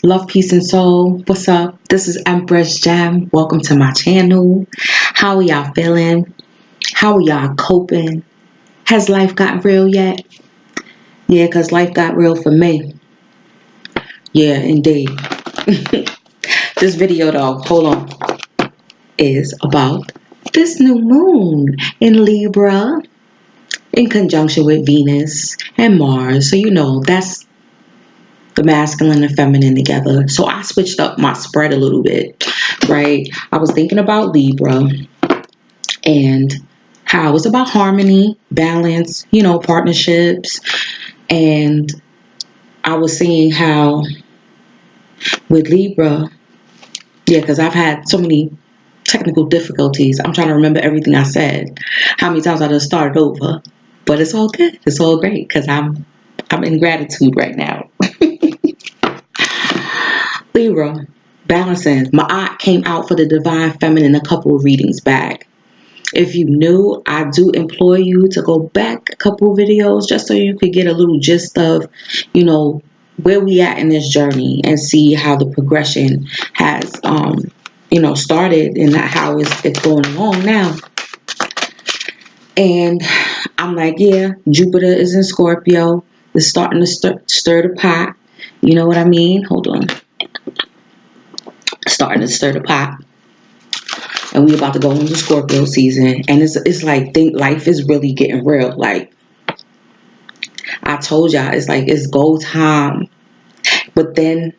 Love, peace, and soul. What's up? This is Empress Gem. Welcome to my channel. How are y'all feeling? How are y'all coping? Has life gotten real yet? Yeah, because life got real for me. Yeah, indeed. This video, though, hold on, is about this new moon in Libra in conjunction with Venus and Mars. So, you know, that's the masculine and feminine together. So I switched up my spread a little bit, right? I was thinking about Libra and how it's about harmony, balance, you know, partnerships. And I was seeing how with Libra, yeah, because I've had so many technical difficulties. I'm trying to remember everything I said, how many times I just started over. But it's all good. It's all great because I'm in gratitude right now. Libra, balancing. My aunt came out for the Divine Feminine a couple of readings back. If you knew, I do implore you to go back a couple of videos just so you could get a little gist of, you know, where we at in this journey and see how the progression has, you know, started and how it's going along now. And I'm like, yeah, Jupiter is in Scorpio. It's starting to stir the pot. You know what I mean? Hold on. Starting to stir the pot. And we about to go into Scorpio season. And it's like, life is really getting real. Like, I told y'all, it's like, it's go time. But then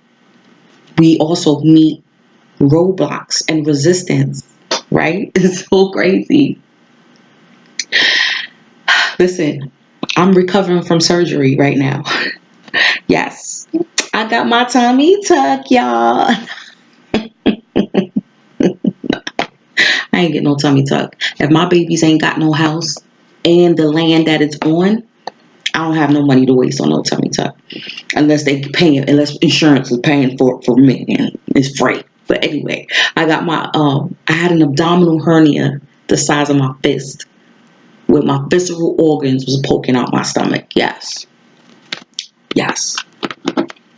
we also meet roadblocks and resistance, right? It's so crazy. Listen, I'm recovering from surgery right now. Yes, I got my tummy tuck, y'all. I ain't get no tummy tuck. If my babies ain't got no house and the land that it's on, I don't have no money to waste on no tummy tuck. Unless insurance is paying for it for me and it's free. But anyway, I got my, I had an abdominal hernia the size of my fist with my visceral organs was poking out my stomach. Yes. Yes.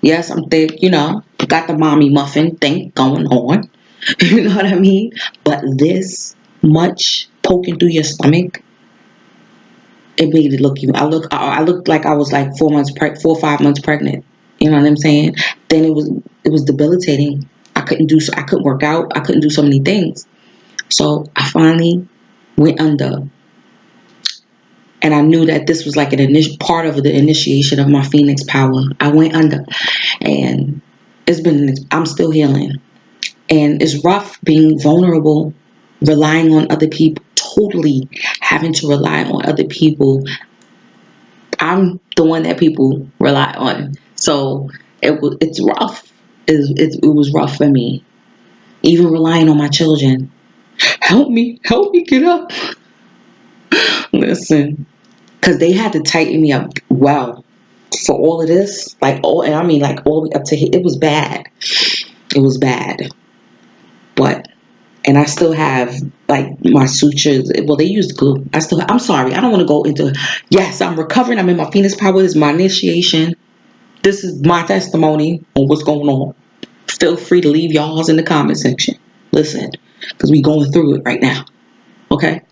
Yes, I'm thick, you know, got the mommy muffin thing going on. You know what I mean? But this much poking through your stomach, it made it look I looked like I was like 4 or 5 months pregnant. You know what I'm saying? Then it was debilitating. I couldn't work out. I couldn't do so many things. So I finally went under. And I knew that this was like an part of the initiation of my Phoenix power. I went under. And I'm still healing. And it's rough being vulnerable, relying on other people, totally having to rely on other people. I'm the one that people rely on. So it's rough. It was rough for me. Even relying on my children. Help me get up. Listen, because they had to tighten me up well for all of this. Like, all the way up to here. It was bad. It was bad. And I still have like my sutures. Well, they used glue. I'm sorry. I don't want to go into, yes, I'm recovering. I'm in my Phoenix power. This is my initiation. This is my testimony on what's going on. Feel free to leave y'all's in the comment section. Listen, because we going through it right now. Okay.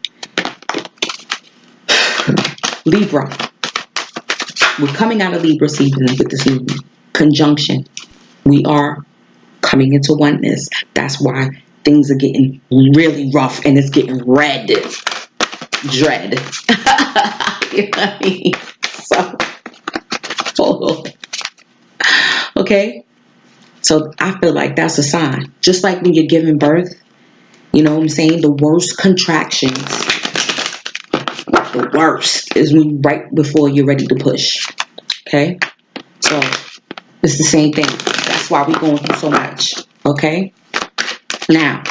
Libra. We're coming out of Libra season with this new conjunction. We are coming into oneness. That's why things are getting really rough and it's getting red. Dread. You know what I mean? So, hold on. Okay? So I feel like that's a sign. Just like when you're giving birth, you know what I'm saying? The worst contractions, the worst is right before you're ready to push. Okay? So it's the same thing. That's why we're going through so much. Okay? Now,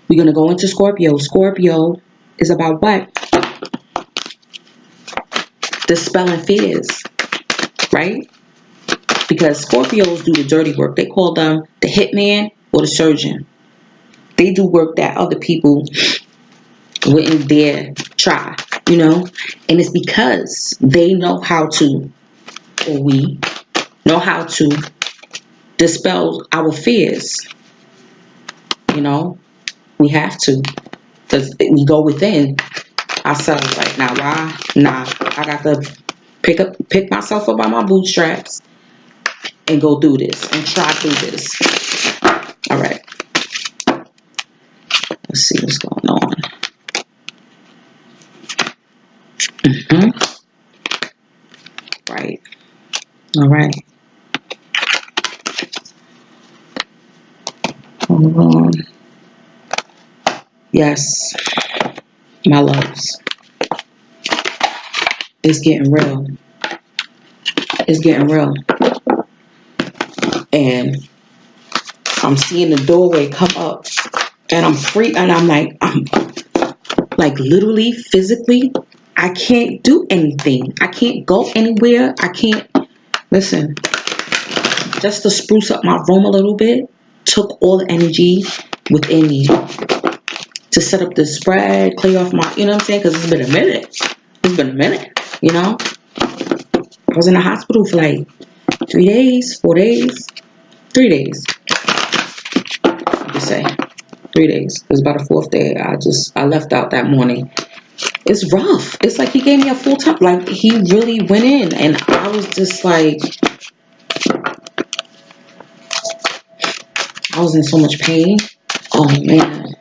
we're going to go into Scorpio. Scorpio is about what? Dispelling fears, right? Because Scorpios do the dirty work. They call them the hitman or the surgeon. They do work that other people wouldn't dare try, you know? And it's because they know how to, or we know how to dispel our fears. You know, we have to, because we go within ourselves. Like, now why? Nah, I got to pick myself up by my bootstraps and go do this and try through this. All right. Let's see what's going on. Right. All right. Hold on. Yes, my loves. It's getting real. It's getting real. And I'm seeing the doorway come up, and I'm free, and I'm like literally, physically, I can't do anything. I can't go anywhere. I can't, listen, just to spruce up my room a little bit, took all the energy within me to set up the spread, clear off my, you know what I'm saying? Because it's been a minute. It's been a minute, you know? I was in the hospital for like 3 days, 4 days, 3 days. Just say 3 days. It was about the 4th day. I left out that morning. It's rough. It's like he gave me a full time. Like, he really went in, and I was just like, I was in so much pain. Oh man.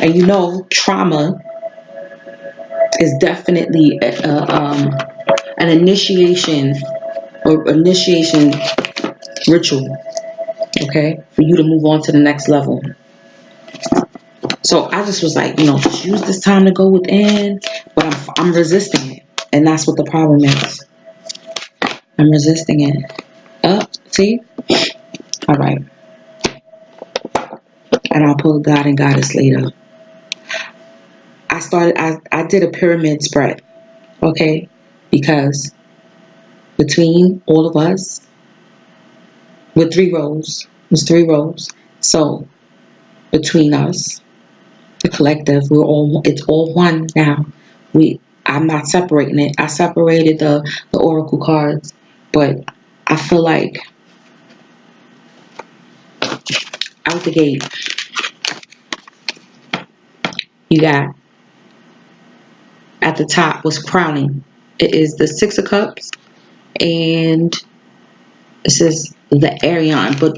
And you know, trauma is definitely an initiation ritual, okay, for you to move on to the next level. So I just was like, you know, just use this time to go within, but I'm resisting it, and that's what the problem is. I'm resisting it. See? All right. And I'll pull God and Goddess later. I did a pyramid spread, okay, because between all of us, with 3 rows, there's 3 rows. So between us, the collective, it's all one now. I'm not separating it. I separated the oracle cards, but I feel like out the gate, you got at the top was crowning. It is the 6 of Cups, and it says the AEON, but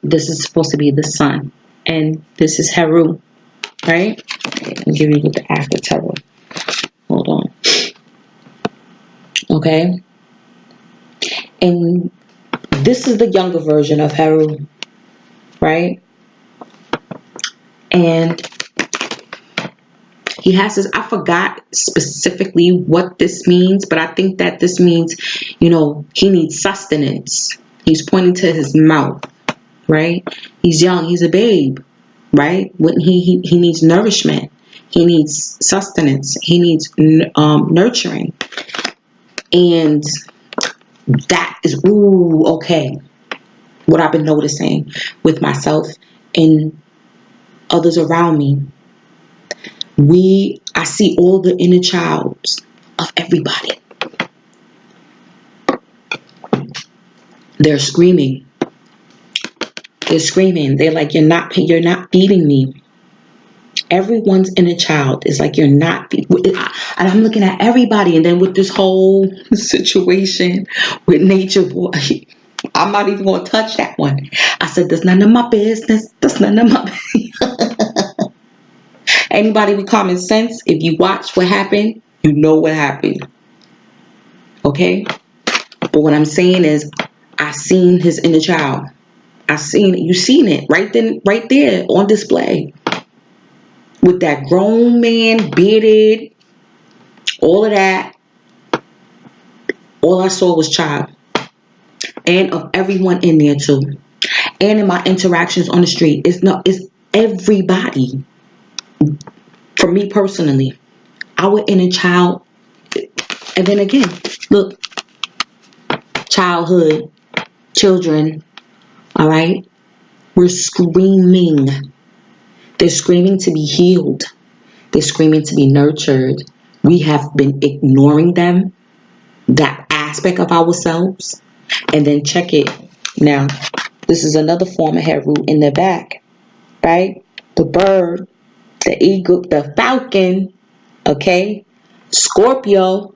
this is supposed to be the sun, and this is HERU, right? Okay, I'll give you the after tarot. Hold on. Okay, and this is the younger version of HERU, right? And he has this, I forgot specifically what this means, but I think that this means, you know, he needs sustenance. He's pointing to his mouth, right? He's young, he's a babe, right? When he needs nourishment, he needs sustenance, he needs nurturing. And that is, okay, what I've been noticing with myself and others around me. I see all the inner childs of everybody. They're screaming. They're screaming. They're like, you're not feeding me. Everyone's inner child is like, you're not feeding. And I'm looking at everybody, and then with this whole situation with nature, boy, I'm not even going to touch that one. I said, that's none of my business. That's none of my business. Anybody with common sense, if you watch what happened, you know what happened. Okay? But what I'm saying is, I seen his inner child. I seen it. You seen it right there on display. With that grown man, bearded, all of that. All I saw was child. And of everyone in there too. And in my interactions on the street, it's everybody. For me personally, our inner child, and then again, look, childhood, children, all right, we're screaming. They're screaming to be healed. They're screaming to be nurtured. We have been ignoring them. that aspect of ourselves. And then check it. Now, this is another form of HERU in the back, right? The bird, the eagle, the falcon, okay? Scorpio,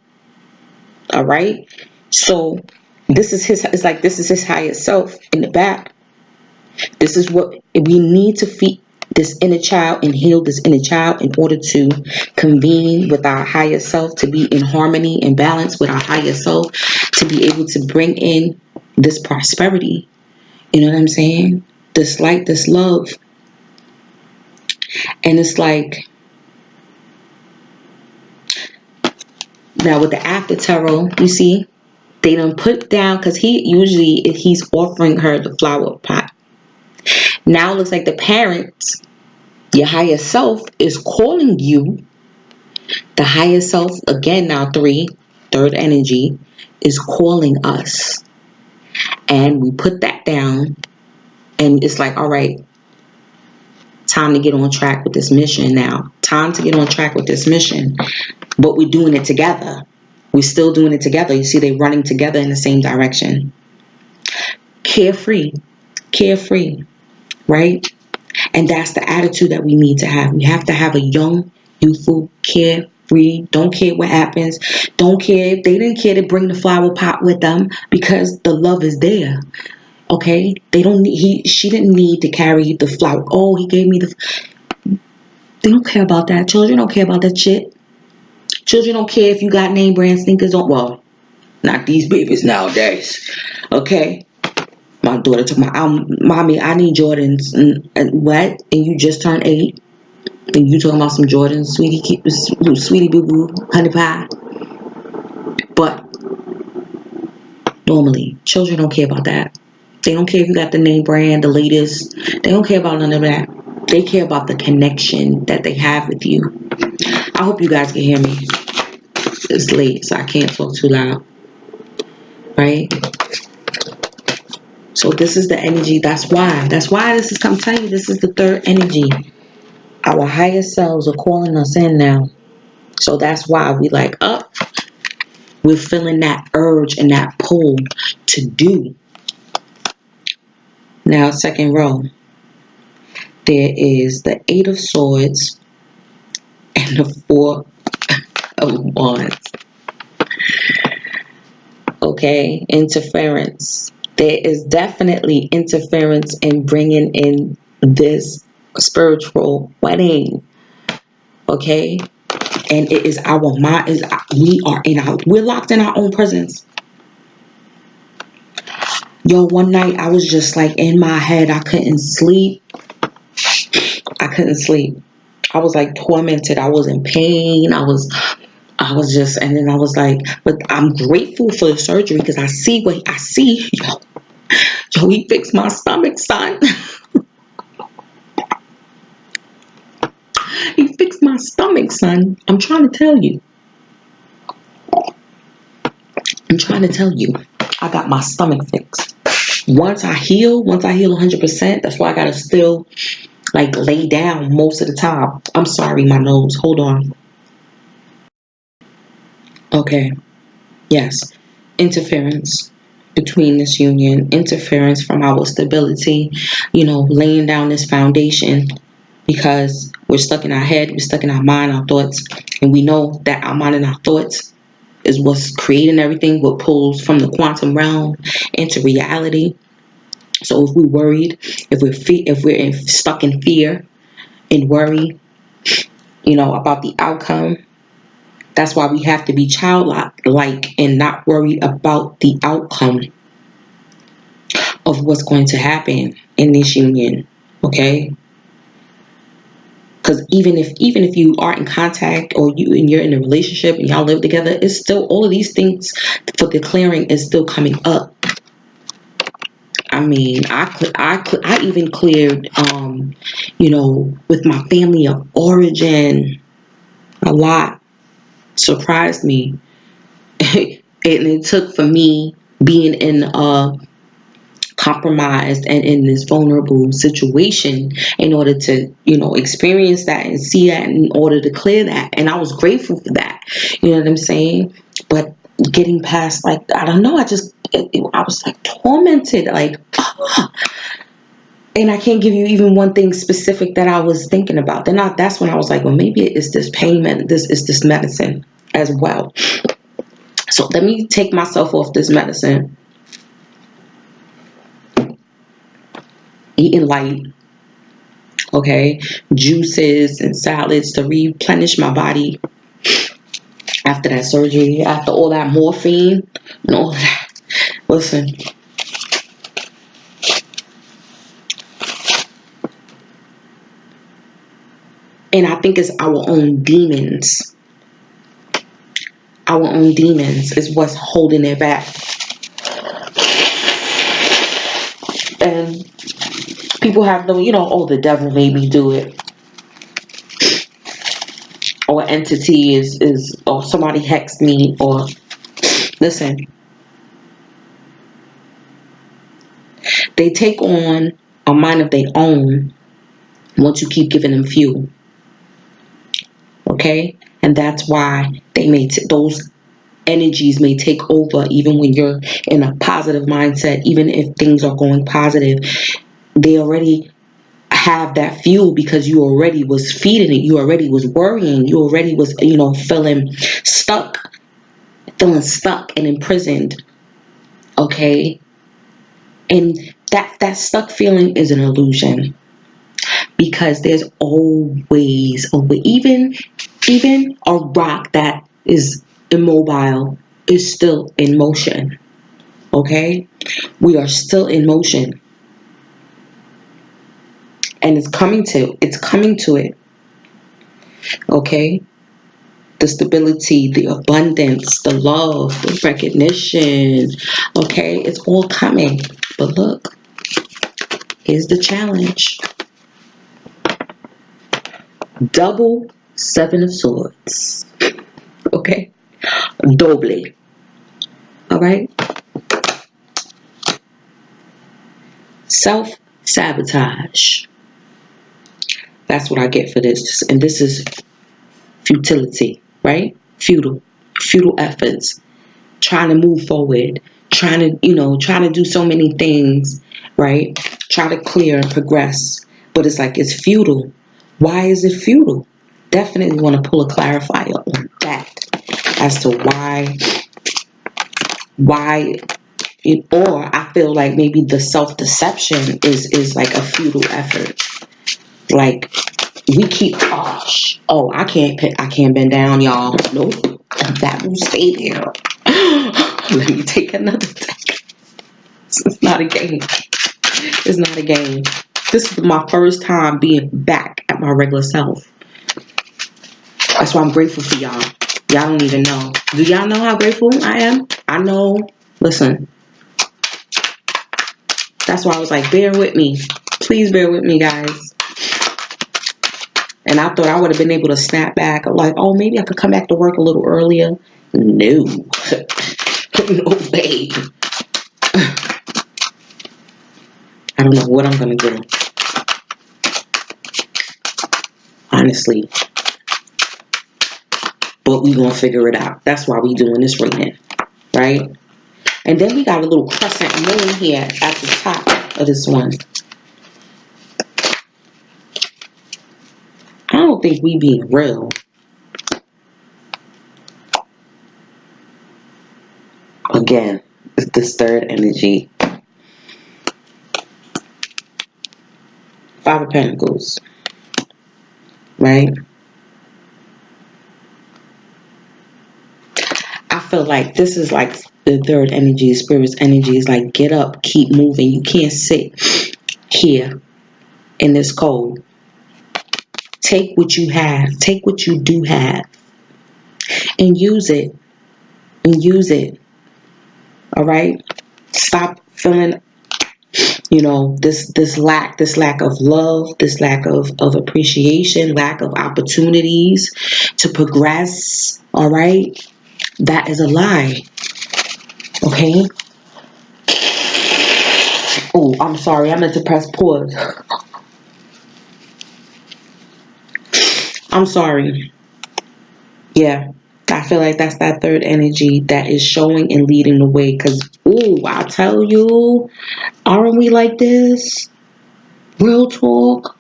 all right? So this is his, it's like this is his higher self in the back. This is what we need to feed this inner child and heal this inner child in order to convene with our higher self, to be in harmony and balance with our higher self, to be able to bring in this prosperity. You know what I'm saying? This light, this love. And it's like, now with the after tarot, you see, they done put down, because he's offering her the flower pot. Now it looks like the parents, your higher self, is calling you. The higher self, again now third energy, is calling us. And we put that down, and it's like, all right, time to get on track with this mission now. Time to get on track with this mission. But we're doing it together. We're still doing it together. You see, they're running together in the same direction. Carefree, right? And that's the attitude that we need to have. We have to have a young, youthful, carefree, don't care what happens. Don't care if they didn't care to bring the flower pot with them, because the love is there. Okay? She didn't need to carry the flower. Oh, he gave me they don't care about that. Children don't care about that shit. Children don't care if you got name brand sneakers on. Well, not these babies nowadays. Okay? My daughter took Mommy, I need Jordans. And what? And you just turned 8? And you talking about some Jordans, sweetie boo boo, honey pie. But normally, children don't care about that. They don't care if you got the name brand, the latest. They don't care about none of that. They care about the connection that they have with you. I hope you guys can hear me. It's late, so I can't talk too loud. Right? So this is the energy. That's why this is, I'm telling you, this is the third energy. Our higher selves are calling us in now. So that's why we like up. We're feeling that urge and that pull to do. Now, second row. There is the 8 of Swords and the 4 of Wands. Okay, interference. There is definitely interference in bringing in this spiritual wedding. Okay, and it is our mind. We're locked in our own presence. Yo, one night I was just like in my head. I couldn't sleep. I was like tormented. I was in pain. I was just, and then I was like, but I'm grateful for the surgery, because I see. Yo, he fixed my stomach, son. He fixed my stomach, son. I'm trying to tell you. I got my stomach fixed. Once I heal 100%, that's why I gotta still like lay down most of the time. I'm sorry, my nose. Hold on. Okay. Yes. Interference between this union. Interference from our stability. Laying down this foundation, because we're stuck in our head. We're stuck in our mind, our thoughts. And we know that our mind and our thoughts is what's creating everything. What pulls from the quantum realm into reality. So if we're worried, if we're stuck in fear and worry, about the outcome, that's why we have to be childlike and not worry about the outcome of what's going to happen in this union. Okay? Because even if you are in contact, or you're in a relationship and y'all live together, it's still all of these things for the clearing is still coming up. I mean, I even cleared, with my family of origin, a lot. Surprised me. It took for me being in a compromised and in this vulnerable situation in order to, experience that and see that, in order to clear that. And I was grateful for that. You know what I'm saying? But getting past, like, I don't know, I was like tormented, like, and I can't give you even one thing specific that I was thinking about. That's when I was like, well, maybe it's this pain, this medicine as well. So let me take myself off this medicine. Eating light, okay, juices and salads to replenish my body after that surgery, after all that morphine and all that. Listen, and I think it's our own demons. Our own demons is what's holding it back. And people have no, oh, the devil made me do it. Or entity is or somebody hexed me, or listen. They take on a mind of their own once you keep giving them fuel. Okay? And that's why those energies may take over even when you're in a positive mindset. Even if things are going positive, they already have that fuel because you already was feeding it. You already was worrying. You already was, feeling stuck and imprisoned. Okay? And that stuck feeling is an illusion, because there's always a way. Even a rock that is immobile is still in motion. Okay? We are still in motion. And it's coming to it. Okay? The stability, the abundance, the love, the recognition. Okay? It's all coming. But look, here's the challenge. Double Seven of Swords. Okay? Doble. Alright? Self-sabotage. That's what I get for this. And this is futility, right? Futile efforts. Trying to move forward. Trying to do so many things, right? Try to clear and progress. But it's like it's futile. Why is it futile? Definitely want to pull a clarifier on that as to why or I feel like maybe the self-deception is like a futile effort. Like we keep, I can't bend down, y'all. Nope, that will stay there. Let me take another take. It's not a game. It's not a game. This is my first time being back at my regular self. That's why I'm grateful for y'all. Y'all don't even know. Do y'all know how grateful I am? I know. Listen. That's why I was like, bear with me. Please bear with me, guys. And I thought I would have been able to snap back. Like, oh, maybe I could come back to work a little earlier. No. No way. I don't know what I'm going to do. Honestly. But we going to figure it out. That's why we doing this reading. Right? And then we got a little crescent moon here at the top of this one. I don't think we being real. Again, it's this third energy. Five of Pentacles. Right? I feel like this is like the third energy, Spirit's energy is like, get up, keep moving. You can't sit here in this cold. Take what you have. Take what you do have. And use it. And use it. Alright? Stop feeling, this lack of love, this lack of appreciation, lack of opportunities to progress. Alright? That is a lie. Okay? Oh, I'm sorry. I meant to press pause. I'm sorry. Yeah. I feel like that's that third energy that is showing and leading the way. Because, ooh, I tell you, aren't we like this? Real talk.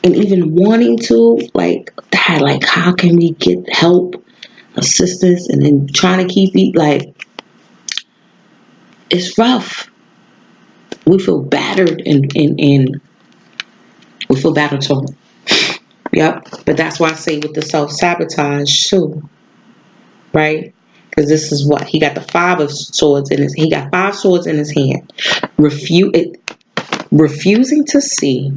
And even wanting to, like, that, like, how can we get help, assistance, and then trying to keep it, like, it's rough. We feel battered and we feel battered too. Yep. But that's why I say with the self-sabotage too. Right? Because this is what he got, the 5 of swords in his, he got 5 swords in his hand. Refusing to see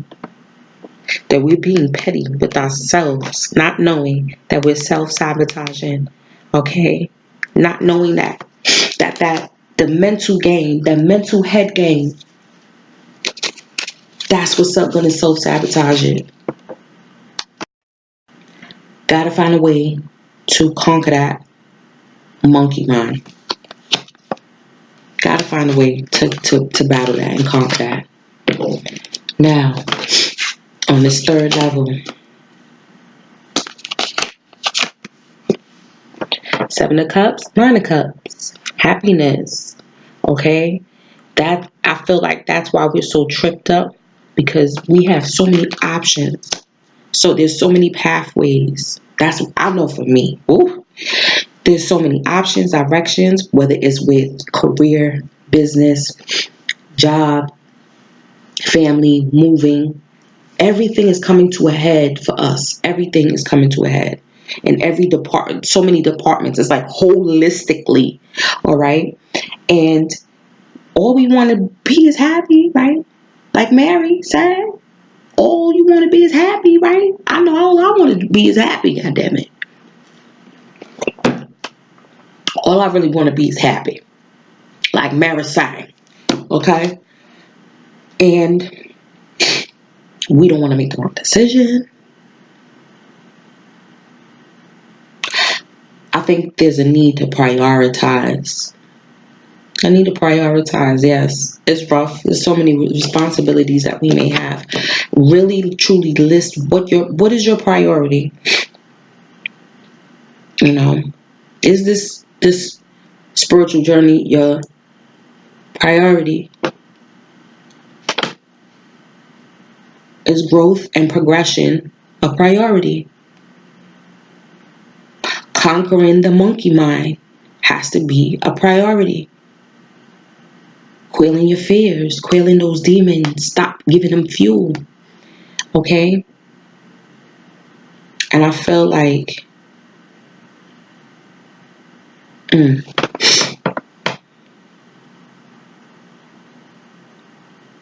that we're being petty with ourselves, not knowing that we're self-sabotaging. Okay? Not knowing that the mental game, that mental head game, that's what's up gonna self-sabotage it. Gotta find a way to conquer that monkey mind. Gotta find a way to battle that and conquer that. Now, on this third level, 7 of Cups, 9 of Cups, happiness. Okay? That, I feel like that's why we're so tripped up, because we have so many options. So there's so many pathways. That's, I know for me. Ooh, there's so many options, directions, whether it's with career, business, job, family, moving. Everything is coming to a head for us. Everything is coming to a head. In every department, so many departments. It's like holistically, all right? And all we want to be is happy, right? Like Mary said, all you want to be is happy, right? I know all I want to be is happy, goddammit. All I really want to be is happy. Like Mary sang, okay? And we don't want to make the wrong decision. I think there's a need to prioritize. I need to prioritize, yes. It's rough. There's so many responsibilities that we may have. Really, truly list what is your priority. You know, is this spiritual journey your priority? Is growth and progression a priority? Conquering the monkey mind has to be a priority. Quelling your fears, quelling those demons, stop giving them fuel. Okay? And I feel like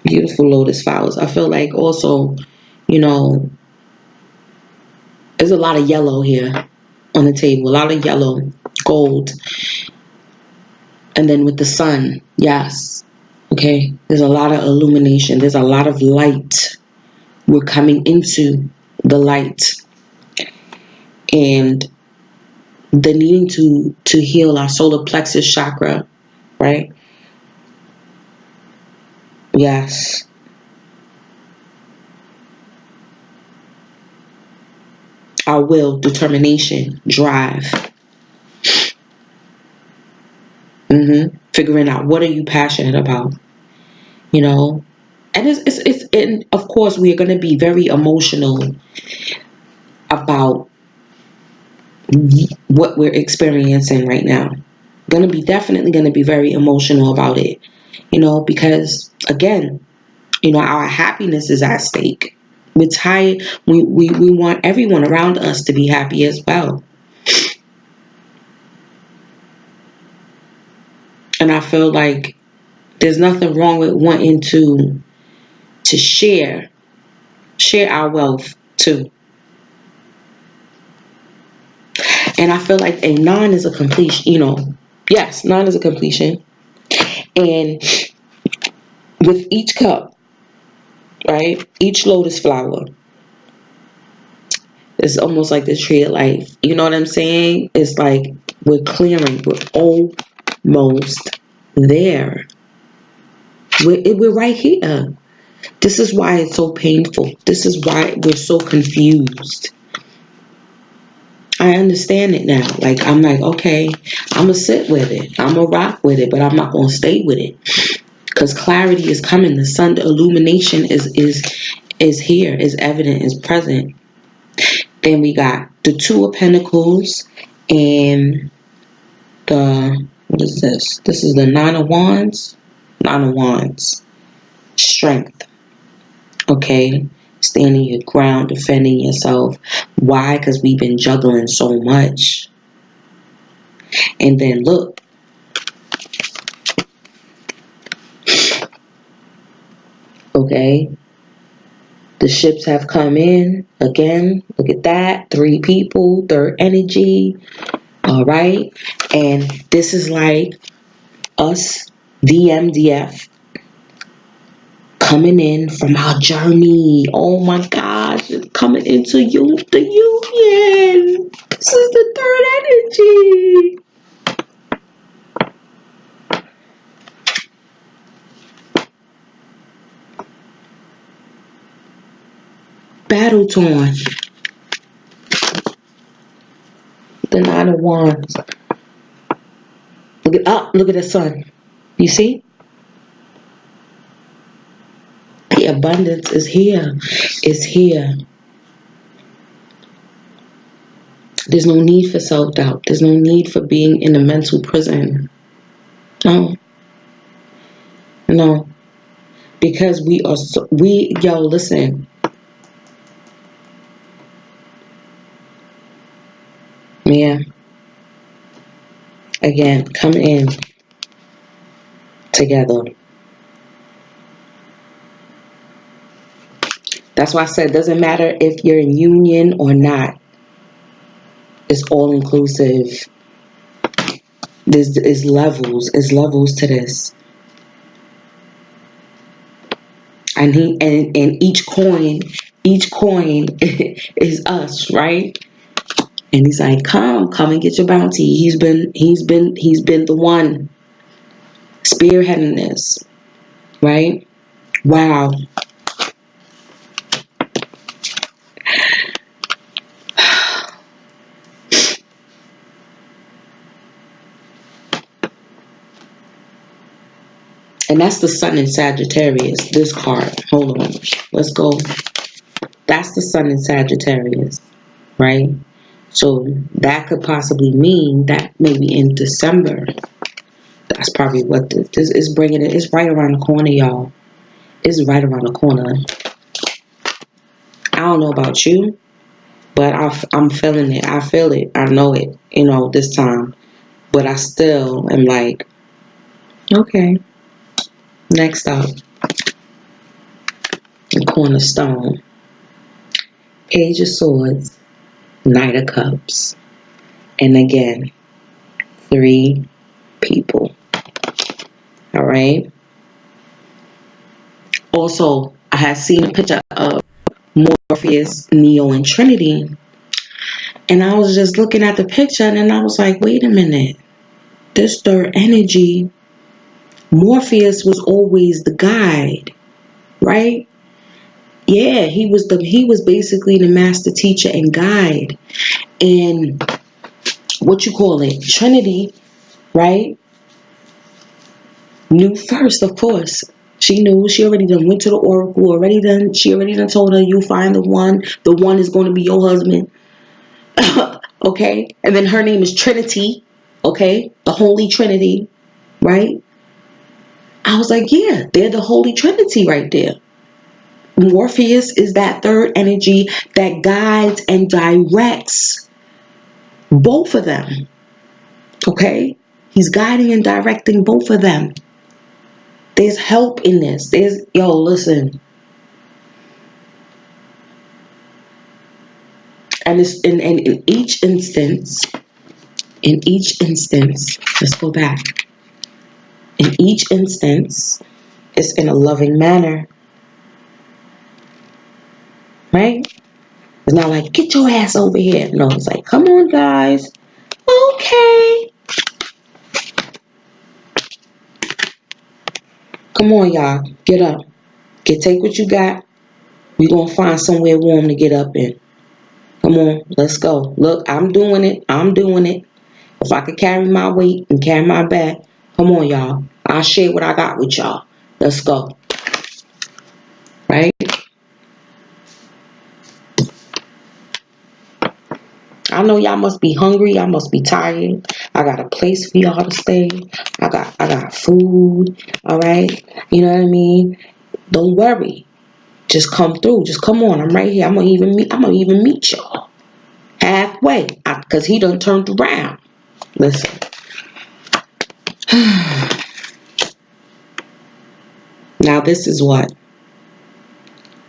beautiful lotus flowers. I feel like also, you know, there's a lot of yellow here on the table. A lot of yellow, gold. And then with the sun, yes. Okay? There's a lot of illumination. There's a lot of light. We're coming into the light. And the needing to heal our solar plexus chakra, right? Yes. Our will, determination, drive. Figuring out what are you passionate about, you know? And and of course we are going to be very emotional about what we're experiencing right now. Definitely going to be very emotional about it, you know, because again, you know, our happiness is at stake. We're tired. We want everyone around us to be happy as well. And I feel like there's nothing wrong with wanting to share our wealth too. And I feel like a 9 is a completion, you know. Yes, 9 is a completion. And with each cup, right, each lotus flower, it's almost like the tree of life. You know what I'm saying? It's like we're clearing. We're almost there. We're right here. This is why it's so painful. This is why we're so confused. I understand it now. Like, I'm like, okay, I'm going to sit with it. I'm going to rock with it, but I'm not going to stay with it. Because clarity is coming. The sun, the illumination is here, is evident, is present. Then we got the Two of Pentacles and the, what is this? This is the Nine of Wands. Nine of Wands. Strength. Okay? Standing your ground, defending yourself. Why? Because we've been juggling so much. And then look. Okay? The ships have come in. Again, look at that. 3 people, third energy. Alright? And this is like us, DMDF, coming in from our journey. Oh my gosh, it's coming into the union. This is the third energy. Battle torn. The Nine of Wands. Look at the sun. You see? The abundance is here. It's here. There's no need for self-doubt. There's no need for being in a mental prison. No. No. Because listen. Yeah. Again, come in together. That's why I said it doesn't matter if you're in union or not. It's all inclusive. There's levels. There's levels to this. And each coin is us, right? And he's like, come and get your bounty. He's been the one spearheading this, right? Wow. And that's the sun in Sagittarius, this card. Hold on. Let's go. That's the sun in Sagittarius, right? So that could possibly mean that maybe in December, that's probably what this is bringing it. It's right around the corner, y'all. It's right around the corner. I don't know about you, but I'm feeling it. I feel it. I know it, this time. But I still am like, okay. Next up, the cornerstone. Page of Swords, Knight of Cups. And again, 3 people. All right. Also, I had seen a picture of Morpheus, Neo, and Trinity. And I was just looking at the picture and then I was like, wait a minute. This third energy, Morpheus was always the guide, right? Yeah, he was basically the master teacher and guide. And Trinity, right? Knew first, of course. She knew. She already done went to the oracle. She already done told her, you find the one. The one is going to be your husband. Okay? And then her name is Trinity. Okay? The Holy Trinity. Right? I was like, yeah, they're the Holy Trinity right there. Morpheus is that third energy that guides and directs both of them. Okay? He's guiding and directing both of them. There's help in this. Listen. And it's in each instance, let's go back. In each instance, it's in a loving manner. Right? It's not like, get your ass over here. No, it's like, come on, guys. Okay. Come on, y'all. Get up. Take what you got. We're going to find somewhere warm to get up in. Come on, let's go. Look, I'm doing it. I'm doing it. If I could carry my weight and carry my bag, come on, y'all. I'll share what I got with y'all. Let's go. Right? I know y'all must be hungry. Y'all must be tired. I got a place for y'all to stay. I got food. All right. You know what I mean? Don't worry. Just come through. Just come on. I'm right here. I'm gonna even meet y'all halfway. Cause he done turned around. Listen. Now this is what?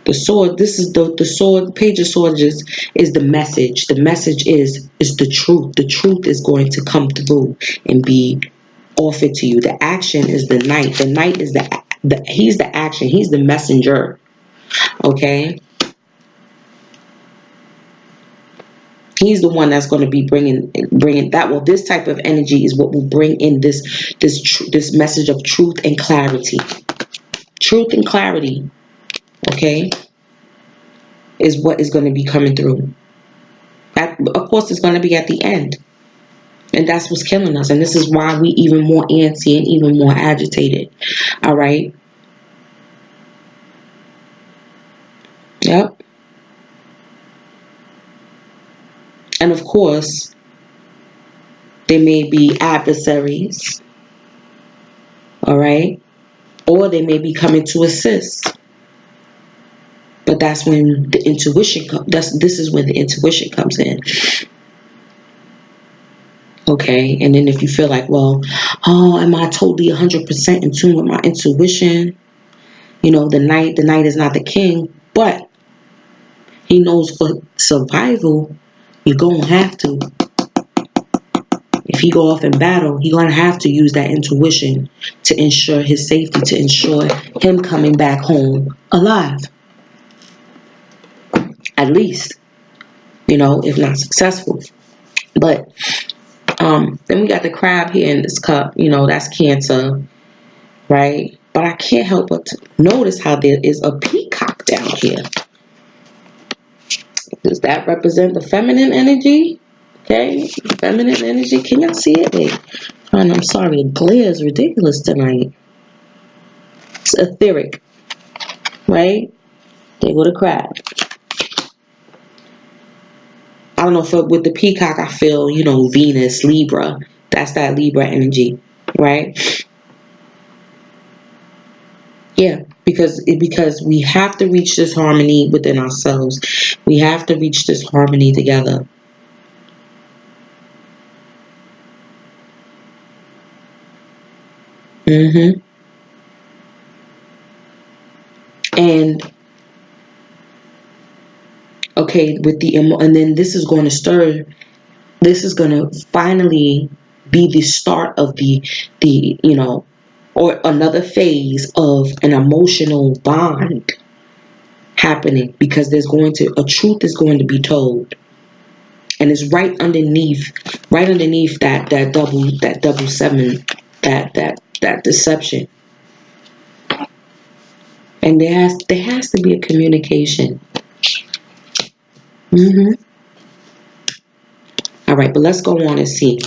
The sword, this is the sword, page of swords is the message. The message is the truth. The truth is going to come through and be offered to you. The action is the knight. The knight is he's the action. He's the messenger. Okay? He's the one that's going to be bringing that. Well, this type of energy is what will bring in this message of truth and clarity. Truth and clarity. Okay? Is what is going to be coming through. Of course, it's going to be at the end. And that's what's killing us. And this is why we even more antsy and even more agitated. All right? Yep. And of course, there may be adversaries. All right? Or they may be coming to assist. But that's when the intuition comes. This is when the intuition comes in. Okay, and then if you feel like, well, am I totally 100% in tune with my intuition? You know, the knight is not the king, but he knows for survival, you're gonna have to. If he go off in battle, he's gonna have to use that intuition to ensure his safety, to ensure him coming back home alive. At least, you know, if not successful. But then we got the crab here in this cup. You know, that's Cancer, right? But I can't help but to notice how there is a peacock down here. Does that represent the feminine energy? Okay, feminine energy. Can y'all see it? Wait, I'm sorry, the glare is ridiculous tonight. It's etheric, right? There go the crab. I don't know if with the peacock I feel, you know, Venus, Libra. That's that Libra energy, right? Yeah, because we have to reach this harmony within ourselves. We have to reach this harmony together. And okay, and then this is going to stir. This is going to finally be the start of the you know, or another phase of an emotional bond happening, because a truth is going to be told, and it's right underneath that double seven, that deception. And there has to be a communication. All right, but let's go on and see.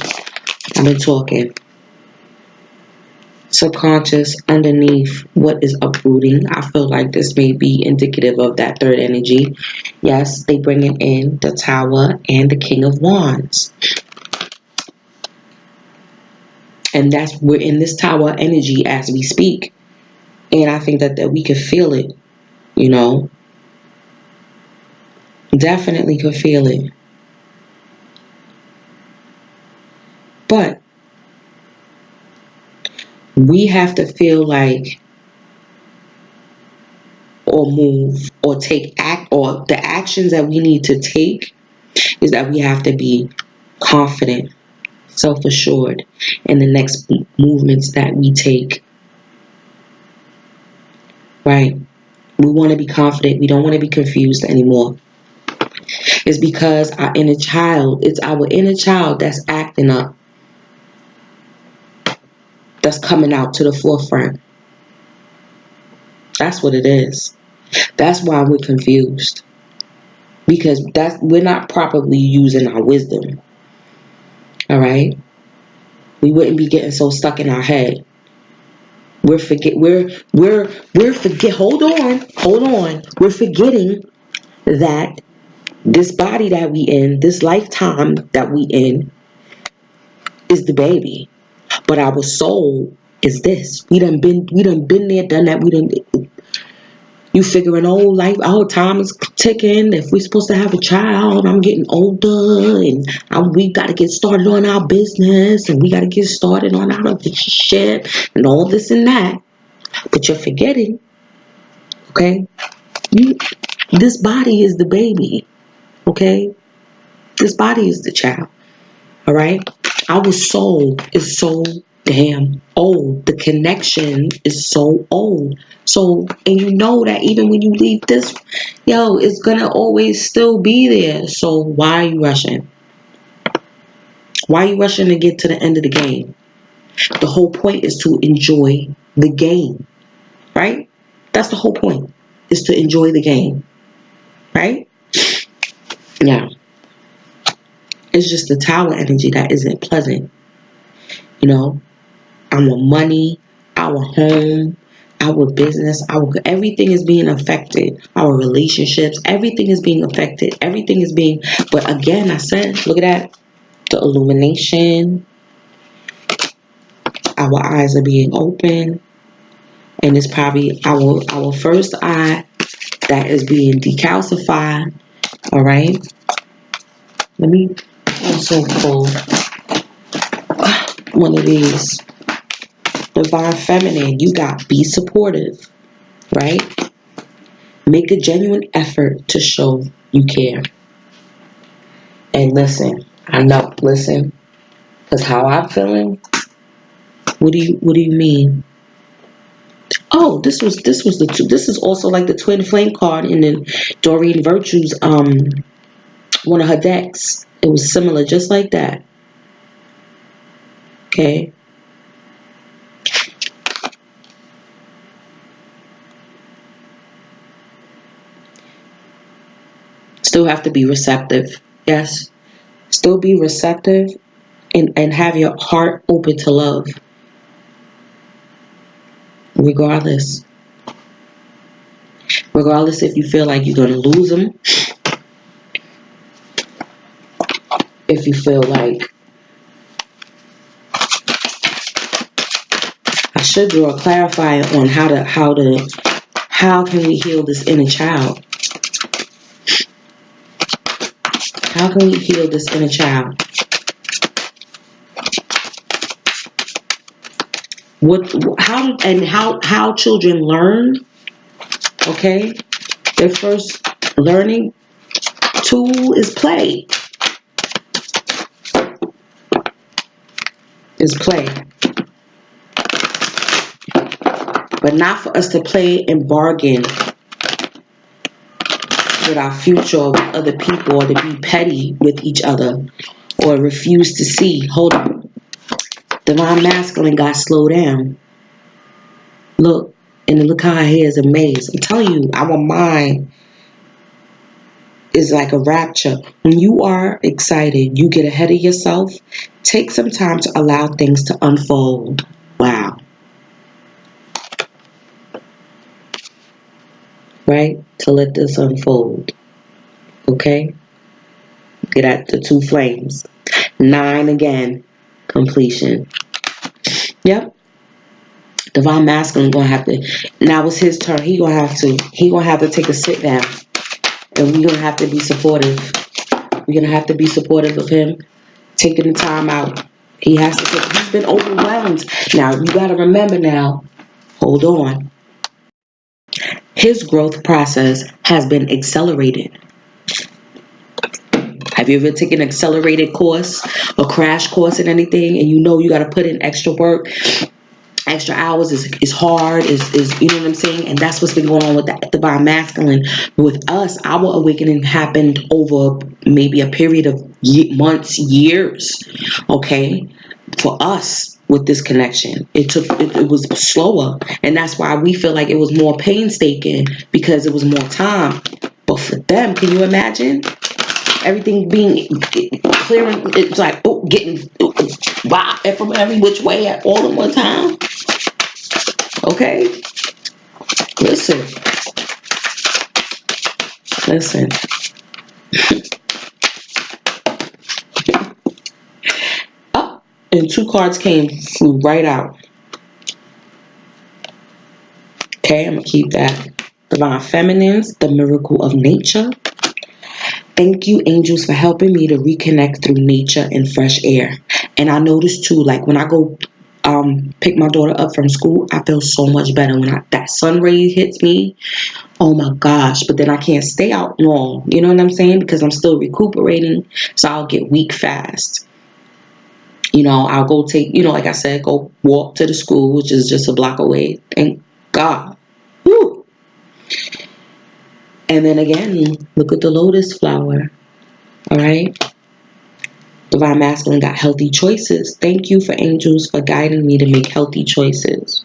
I've been talking. Subconscious underneath what is uprooting. I feel like this may be indicative of that third energy. Yes, they bring it in the Tower and the King of Wands. And we're in this Tower energy as we speak. And I think that we could feel it, you know. Definitely could feel it. But we have to feel like, or move, or or the actions that we need to take is that we have to be confident, self-assured in the next movements that we take. Right? We want to be confident. We don't want to be confused anymore. It's because it's our inner child that's acting up, that's coming out to the forefront. That's what it is. That's why we're confused. because we're not properly using our wisdom. All right, we wouldn't be getting so stuck in our head. We're forget. We're forget. Hold on. We're forgetting that this body that we in, this lifetime that we in, is the baby, but our soul is this. We done been there, done that. You figuring, oh, life, our time is ticking. If we're supposed to have a child, I'm getting older, and we got to get started on our business, and we got to get started on our relationship, and all this and that. But you're forgetting, okay? This body is the baby, okay? This body is the child, all right? Our soul is so damn old. The connection is so old. So, and you know that even when you leave this, it's gonna always still be there. So why are you rushing? Why are you rushing to get to the end of the game? The whole point is to enjoy the game, right? That's the whole point, is to enjoy the game, right? Now, it's just the tower energy that isn't pleasant. Our money, our home, our business, everything is being affected. Our relationships, everything is being affected. Everything is being, but again, I said, look at that. The illumination. Our eyes are being open. And it's probably our first eye that is being decalcified. All right. Let me also pull one of these. Divine Feminine, you got be supportive, right? Make a genuine effort to show you care. And listen, because how I'm feeling. What do you mean? Oh, this is also like the twin flame card in the Doreen Virtue's one of her decks. It was similar, just like that. Okay. Still have to be receptive. Yes. Still be receptive and have your heart open to love. Regardless if you feel like you're going to lose them. If you feel like, I should draw a clarifier on how can we heal this inner child? How can we heal this inner child? How children learn? Okay, their first learning tool is play. But not for us to play and bargain with our future or with other people, or to be petty with each other, or refuse to see. Hold on. Divine Masculine got slow down. Look, and look how her hair is a maze. I'm telling you, our mind is like a rapture. When you are excited, you get ahead of yourself. Take some time to allow things to unfold. Wow. Right? To let this unfold. Okay? Get at the two flames. 9 again. Completion. Yep. Divine Masculine gonna have to, now it's his turn. He gonna have to take a sit down. And we're gonna have to be supportive. We're gonna have to be supportive of him taking the time out. He's been overwhelmed. Now you gotta remember now, hold on. His growth process has been accelerated. Have you ever taken an accelerated course or crash course in anything, and you got to put in extra work, extra hours is hard, is you know what I'm saying? And that's what's been going on with the Divine Masculine. With us, our awakening happened over maybe a period of months, years, okay? For us, with this connection, it was slower, and that's why we feel like it was more painstaking, because it was more time. But for them, can you imagine? Everything being clearing, it's like, oh, getting wow, from every which way at all at one time. Okay? Listen. Oh, and 2 cards flew right out. Okay, I'm going to keep that. Divine Feminines, the miracle of nature. Thank you, angels, for helping me to reconnect through nature and fresh air. And I noticed too, like when I go pick my daughter up from school, I feel so much better when that sun ray hits me. Oh my gosh, but then I can't stay out long. You know what I'm saying? Because I'm still recuperating, so I'll get weak fast. You know, I'll go take, like I said, go walk to the school, which is just a block away. Thank God. Woo. And then again, look at the lotus flower. All right. Divine Masculine got healthy choices. Thank you for angels for guiding me to make healthy choices.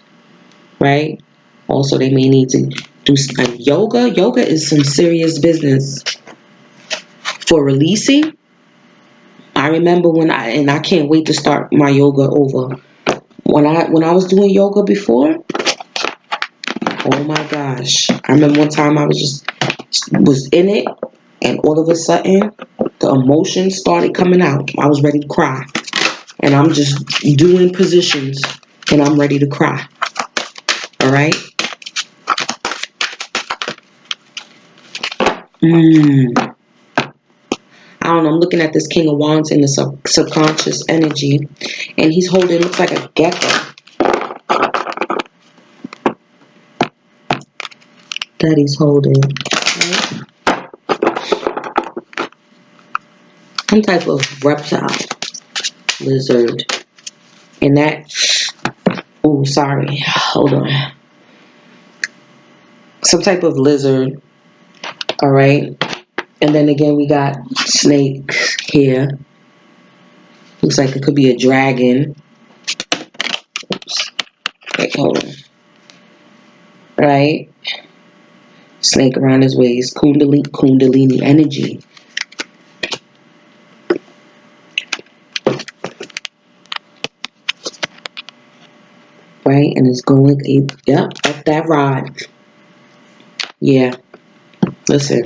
Right? Also, they may need to do some yoga. Yoga is some serious business for releasing. I remember and I can't wait to start my yoga over. When I was doing yoga before, oh my gosh. I remember one time I was in it, and all of a sudden the emotions started coming out. I was ready to cry. And I'm just doing positions and I'm ready to cry. All right? I don't know. I'm looking at this King of Wands in the subconscious energy, and he's holding, looks like a gecko that he's holding. Right? Some type of reptile, lizard, and that. Oh, sorry. Hold on. Some type of lizard. All right. And then again, we got snake here. Looks like it could be a dragon. Oops. Okay, hold on. Right? Snake around his waist. Kundalini energy. Right? And it's going, yep, up that rod. Yeah. Listen.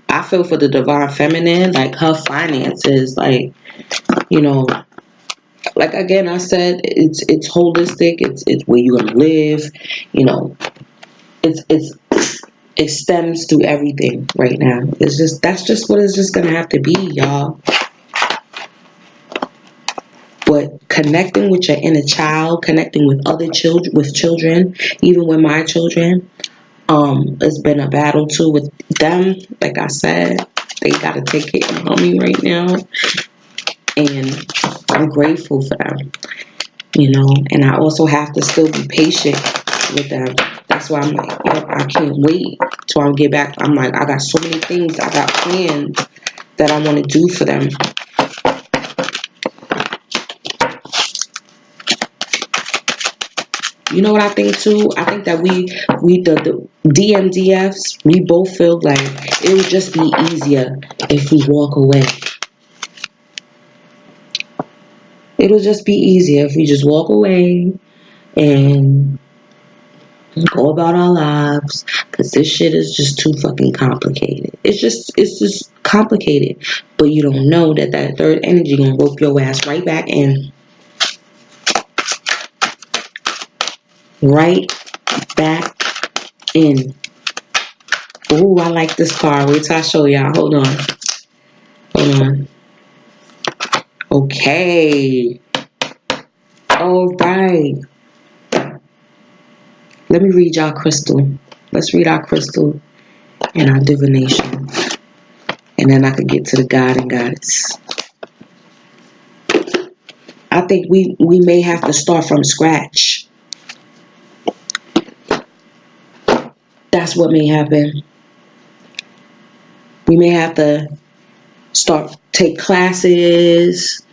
I feel for the Divine Feminine, like her finances, like, like again I said, it's holistic, it's where you're gonna live, it stems through everything right now. That's just what it's just gonna have to be, y'all. But connecting with your inner child, connecting with other children, even with my children, it's been a battle too with them. Like I said, they gotta take care of mommy right now, and I'm grateful for them, and I also have to still be patient with them. That's why I'm like, I can't wait till I get back. I'm like, I got so many things I got planned that I want to do for them. You know what I think too? I think that the DMDFs, we both feel like it would just be easier if we walk away. It'll just be easier if we just walk away and go about our lives, because this shit is just too fucking complicated. It's just complicated. But you don't know that third energy gonna rope your ass right back in. Right back in. Ooh, I like this card. Wait till I show y'all. Hold on. Okay. All right. Let me read y'all crystal. Let's read our crystal and our divination. And then I could get to the God and Goddess. I think we may have to start from scratch. That's what may happen. We may have to take classes,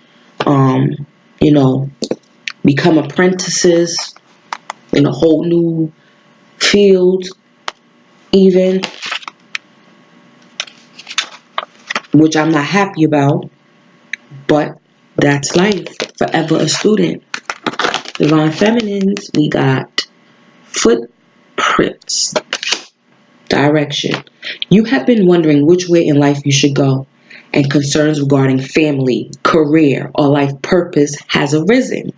become apprentices in a whole new field, even, which I'm not happy about, but that's life. Forever a student. Divine Feminines, we got footprints, direction. You have been wondering which way in life you should go, and concerns regarding family, career, or life purpose have arisen.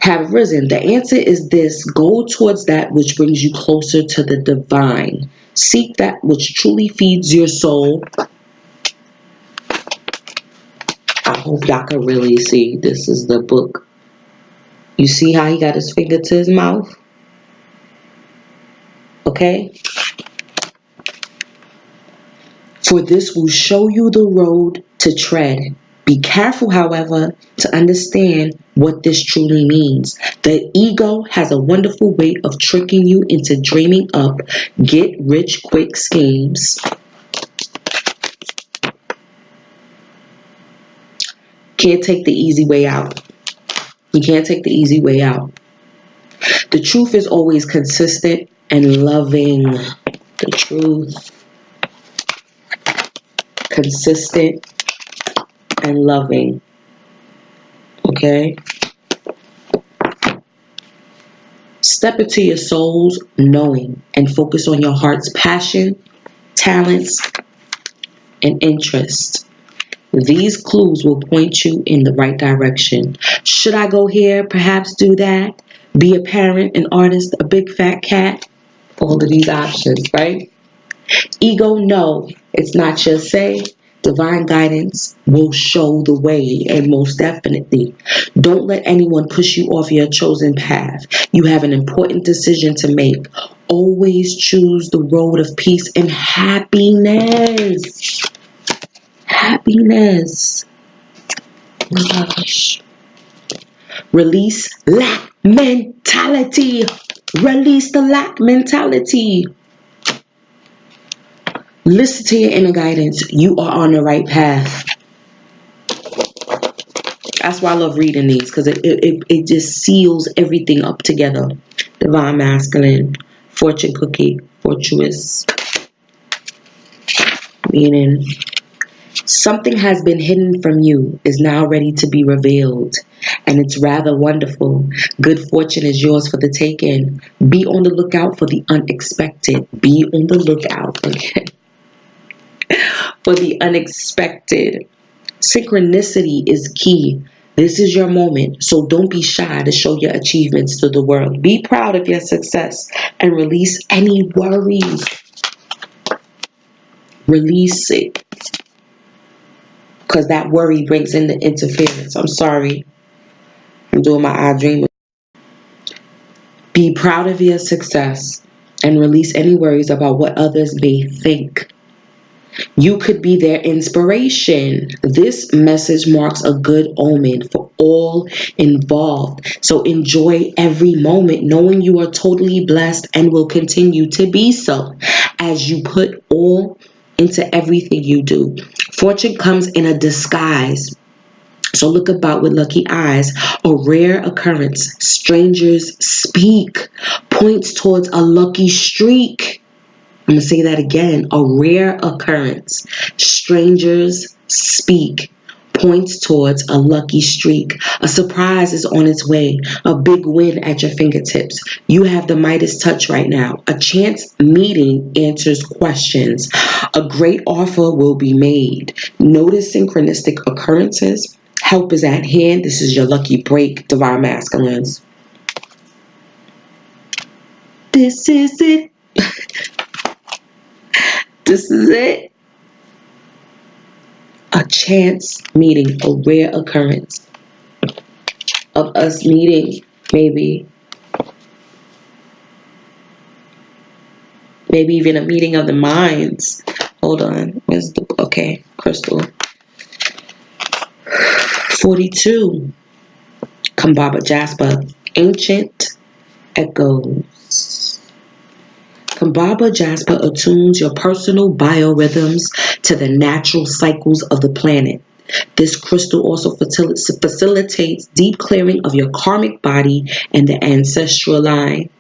The answer is this: go towards that which brings you closer to the divine. Seek that which truly feeds your soul. I hope y'all can really see. This is the book. You see how he got his finger to his mouth? Okay? For this will show you the road to tread. Be careful, however, to understand what this truly means. The ego has a wonderful way of tricking you into dreaming up get-rich-quick schemes. Can't take the easy way out. You can't take the easy way out. The truth is always consistent and loving. The truth. Consistent and loving. Okay? Step into your soul's knowing and focus on your heart's passion, talents, and interests. These clues will point you in the right direction. Should I go here? Perhaps do that. Be a parent, an artist, a big fat cat. All of these options, right? Ego, no, it's not your say. Divine guidance will show the way, and most definitely. Don't let anyone push you off your chosen path. You have an important decision to make. Always choose the road of peace and happiness. Happiness. Gosh. Release lack mentality. Release the lack mentality. Listen to your inner guidance. You are on the right path. That's why I love reading these, because it just seals everything up together. Divine Masculine, Fortune Cookie, Fortuitous. Meaning, something has been hidden from you, is now ready to be revealed. And it's rather wonderful. Good fortune is yours for the taking. Be on the lookout for the unexpected. Be on the lookout again. For the unexpected. Synchronicity is key. This is your moment, so don't be shy to show your achievements to the world. Be proud of your success and release any worries. Release it. Because that worry brings in the interference. I'm sorry. I'm doing my I dream. Be proud of your success and release any worries about what others may think. You could be their inspiration. This message marks a good omen for all involved. So enjoy every moment, knowing you are totally blessed and will continue to be so as you put all into everything you do. Fortune comes in a disguise. So look about with lucky eyes. A rare occurrence. Strangers speak. Points towards a lucky streak. I'm going to say that again. A rare occurrence. Strangers speak. Points towards a lucky streak. A surprise is on its way. A big win at your fingertips. You have the Midas touch right now. A chance meeting answers questions. A great offer will be made. Notice synchronistic occurrences. Help is at hand. This is your lucky break, Divine Masculines. This is it. This is it. A chance meeting, a rare occurrence of us meeting, maybe even a meeting of the minds. Hold on, where's the, okay, Crystal. 42, Kambaba Jasper, ancient echoes. Kambaba Jasper attunes your personal biorhythms to the natural cycles of the planet. This crystal also facilitates deep clearing of your karmic body and the ancestral line.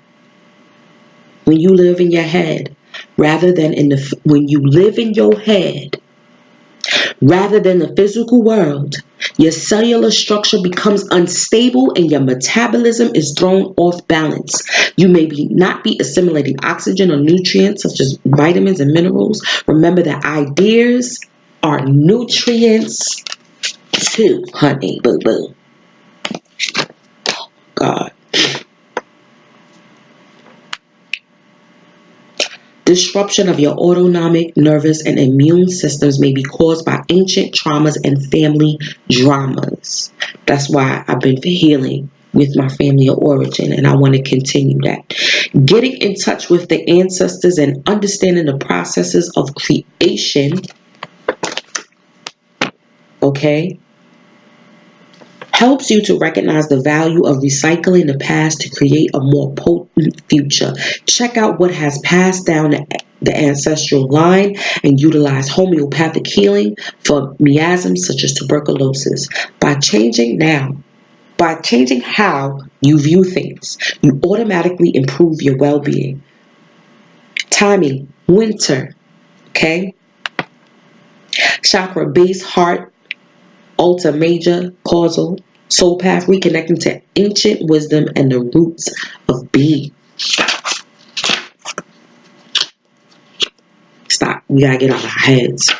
When you live in your head, when you live in your head, rather than the physical world, your cellular structure becomes unstable and your metabolism is thrown off balance. You may not be assimilating oxygen or nutrients such as vitamins and minerals. Remember that ideas are nutrients too, honey boo boo. God. Disruption of your autonomic, nervous, and immune systems may be caused by ancient traumas and family dramas. That's why I've been healing with my family of origin, and I want to continue that. Getting in touch with the ancestors and understanding the processes of creation, okay, helps you to recognize the value of recycling the past to create a more potent future. Check out what has passed down the ancestral line and utilize homeopathic healing for miasms such as tuberculosis. By changing how you view things, you automatically improve your well-being. Timing, winter, okay? Chakra base, heart, altar major, causal, soul path, reconnecting to ancient wisdom and the roots of being. Stop. We gotta get out of our heads.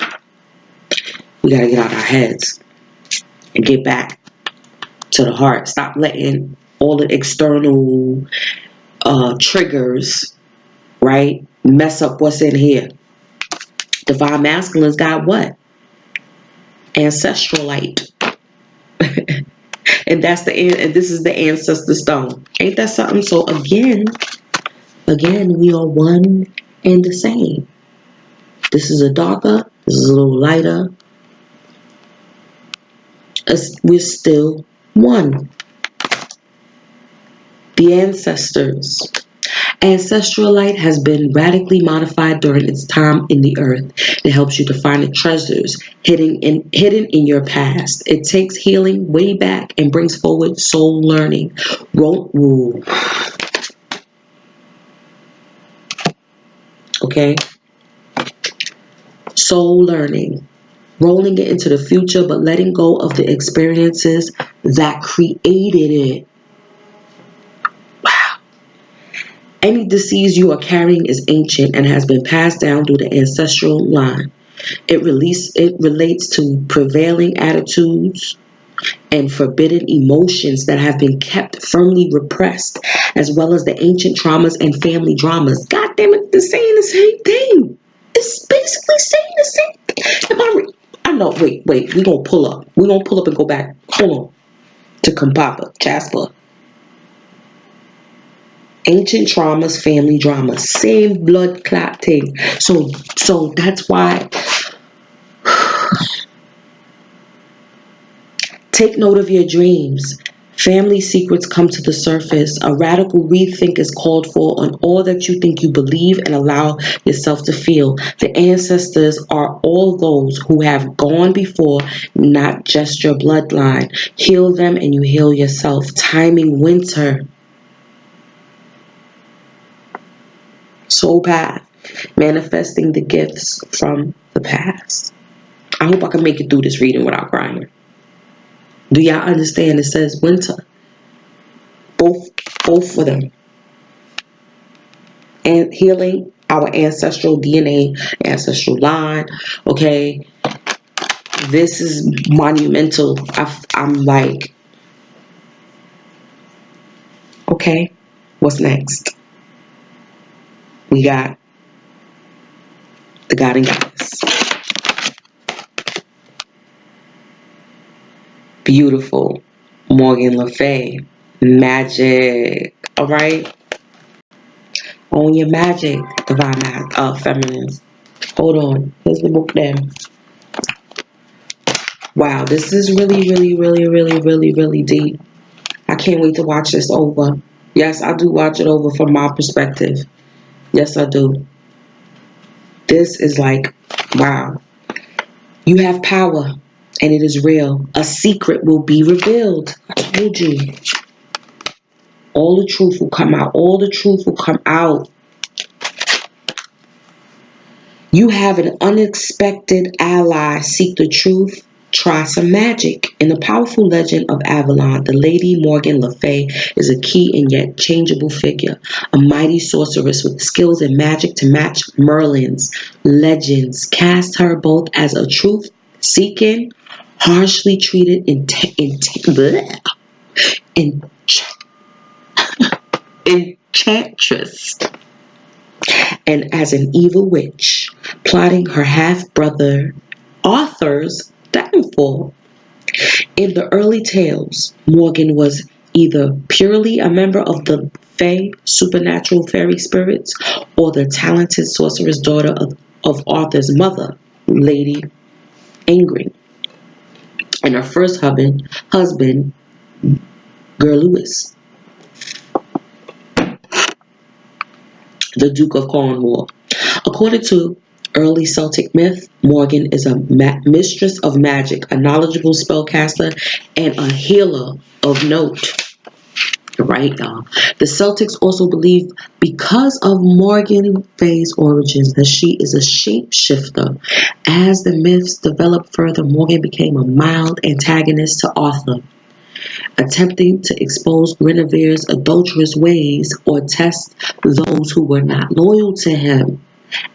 We gotta get out of our heads and get back to the heart. Stop letting all the external triggers, right, mess up what's in here. Divine Masculine's got what? Ancestral light. And this is the ancestor stone. Ain't that something? So again, we are one and the same. This is a darker, this is a little lighter. We're still one. The ancestors. Ancestral light has been radically modified during its time in the earth. It helps you to find the treasures hidden in your past. It takes healing way back and brings forward soul learning. Okay? Soul learning. Rolling it into the future, but letting go of the experiences that created it. Any disease you are carrying is ancient and has been passed down through the ancestral line. It relates to prevailing attitudes and forbidden emotions that have been kept firmly repressed, as well as the ancient traumas and family dramas. God damn it, they're saying the same thing. It's basically saying the same thing. I know, wait, we're going to pull up. We're going to pull up and go back. Hold on. To Kampapa, Jasper. Ancient traumas, family drama, same blood clot thing. So that's why. Take note of your dreams. Family secrets come to the surface. A radical rethink is called for on all that you think you believe and allow yourself to feel. The ancestors are all those who have gone before, not just your bloodline. Heal them and you heal yourself. Timing winter. Soul path, manifesting the gifts from the past. I hope I can make it through this reading without crying. Do y'all understand? It says winter. Both of them. And healing our ancestral DNA, ancestral line. Okay. This is monumental. I'm like, okay, what's next? We got the God and Goddess. Beautiful. Morgan Le Fay. Magic. All right. Own your magic, divine feminines. Hold on. Here's the book there. Wow, this is really, really, really, really, really, really deep. I can't wait to watch this over. Yes, I do watch it over from my perspective. Yes, I do. This is like, wow. You have power And it is real. A secret will be revealed. I told you. All the truth will come out. All the truth will come out. You have an unexpected ally. Seek the truth. Try some magic. In the powerful legend of Avalon, the Lady Morgan Le Fay is a key and yet changeable figure, a mighty sorceress with skills in magic to match Merlin's. Legends cast her both as a truth-seeking, harshly treated enchantress, and as an evil witch, plotting her half-brother Arthur's downfall. In the early tales, Morgan was either purely a member of the Fae, supernatural fairy spirits, or the talented sorceress daughter of Arthur's mother, Lady Ingrid, and her first husband, Gerlewis, the Duke of Cornwall. According to early Celtic myth, Morgan is a mistress of magic, a knowledgeable spellcaster, and a healer of note. Right, y'all. The Celtics also believe, because of Morgan Fay's origins, that she is a shapeshifter. As the myths developed further, Morgan became a mild antagonist to Arthur, attempting to expose Guinevere's adulterous ways or test those who were not loyal to him.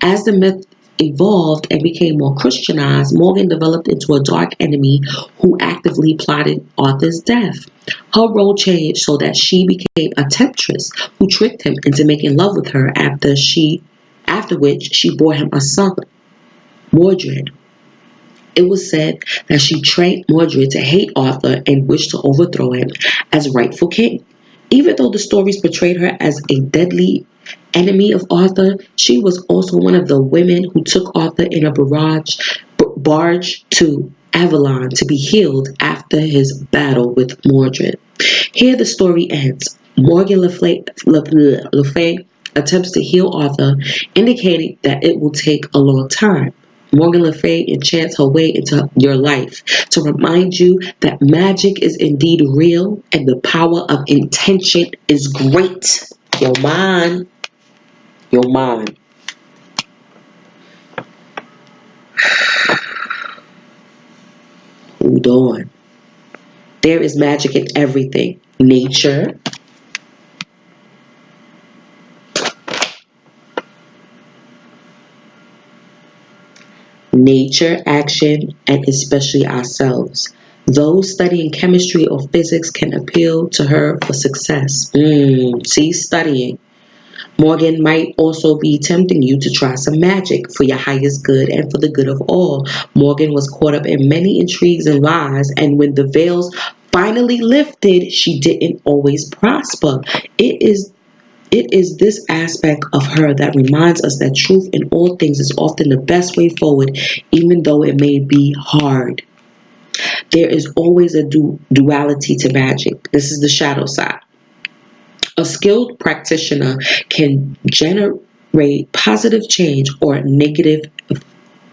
As the myth evolved and became more Christianized, Morgan developed into a dark enemy who actively plotted Arthur's death. Her role changed so that she became a temptress who tricked him into making love with her after which she bore him a son, Mordred. It was said that she trained Mordred to hate Arthur and wished to overthrow him as rightful king. Even though the stories portrayed her as a deadly enemy of Arthur, she was also one of the women who took Arthur in a barge to Avalon to be healed after his battle with Mordred. Here the story ends. Morgan Le Fay attempts to heal Arthur, indicating that it will take a long time. Morgan Le Fay enchants her way into your life to remind you that magic is indeed real and the power of intention is great. Your mind. Your mind. Hold on. There is magic in everything. Nature. Nature, action, and especially ourselves. Those studying chemistry or physics can appeal to her for success. See, studying. Morgan might also be tempting you to try some magic for your highest good and for the good of all. Morgan was caught up in many intrigues and lies, and when the veils finally lifted, she didn't always prosper. It is this aspect of her that reminds us that truth in all things is often the best way forward, even though it may be hard. There is always a duality to magic. This is the shadow side. A skilled practitioner can generate positive change or negative